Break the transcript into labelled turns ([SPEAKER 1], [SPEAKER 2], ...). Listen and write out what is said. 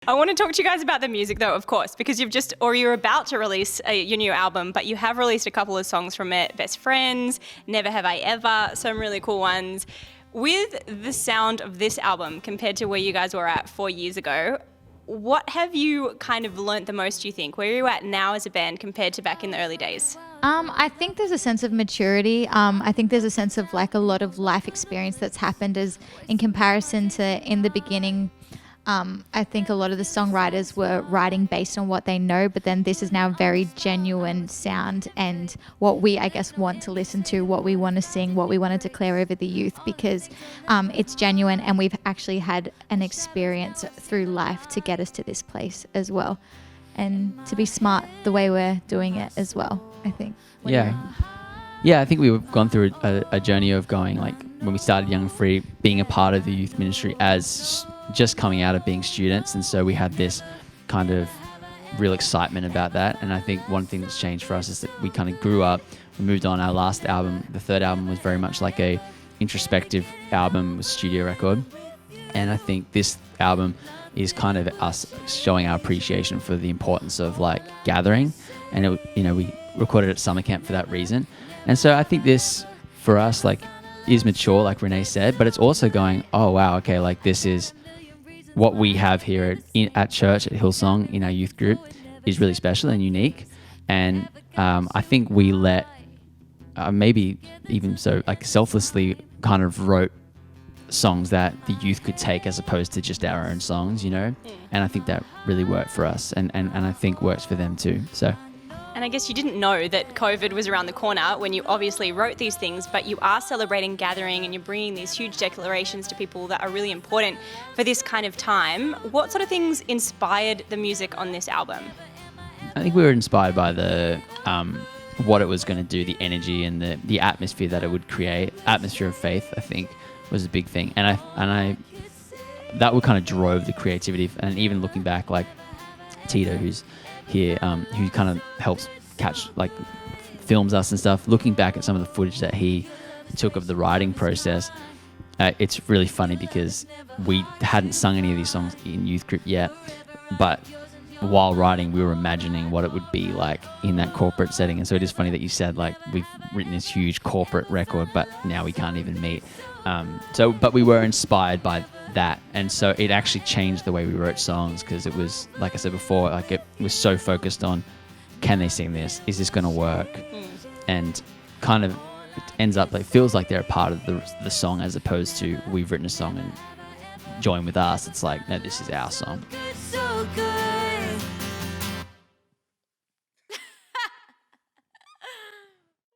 [SPEAKER 1] I want to talk to you guys about the music though, of course, because you're about to release your new album, but you have released a couple of songs from it, Best Friends, Never Have I Ever, some really cool ones. With the sound of this album compared to where you guys were at 4 years ago, what have you kind of learnt the most, do you think? Where are you at now as a band compared to back in the early days?
[SPEAKER 2] I think there's a sense of maturity. I think there's a sense of like a lot of life experience that's happened as in comparison to in the beginning. I think a lot of the songwriters were writing based on what they know, but then this is now very genuine sound and what we, I guess, want to listen to, what we want to sing, what we want to declare over the youth, because it's genuine and we've actually had an experience through life to get us to this place as well, and to be smart the way we're doing it as well, I think.
[SPEAKER 3] Yeah, I think we've gone through a journey of going, like, when we started Young and Free, being a part of the youth ministry as just coming out of being students, and so we had this kind of real excitement about that. And I think one thing that's changed for us is that we kind of grew up, we moved on. Our last album, the third album, was very much like a introspective album with studio record, and I think this album is kind of us showing our appreciation for the importance of like gathering, and we recorded at summer camp for that reason. And so I think this for us like is mature, like Renee said, but it's also going, oh wow, okay, like this is what we have here at church, at Hillsong, in our youth group, is really special and unique. And I think we let, maybe even so, like selflessly kind of wrote songs that the youth could take as opposed to just our own songs, And I think that really worked for us, and I think works for them too. So.
[SPEAKER 1] And I guess you didn't know that COVID was around the corner when you obviously wrote these things, but you are celebrating gathering and you're bringing these huge declarations to people that are really important for this kind of time. What sort of things inspired the music on this album?
[SPEAKER 3] I think we were inspired by the what it was going to do, the energy and the atmosphere that it would create. Atmosphere of faith, I think, was a big thing. And I that would kind of drove the creativity. And even looking back, like Tito, who's here, who kind of helps films us and stuff, looking back at some of the footage that he took of the writing process, it's really funny because we hadn't sung any of these songs in youth group yet, but while writing we were imagining what it would be like in that corporate setting. And so it is funny that you said like we've written this huge corporate record but now we can't even meet, but we were inspired by that, and so it actually changed the way we wrote songs, because it was, like I said before, like it was so focused on, can they sing this, is this going to work, and kind of it ends up like feels like they're a part of the song, as opposed to we've written a song and join with us. It's like, no, this is our song.
[SPEAKER 4] So good.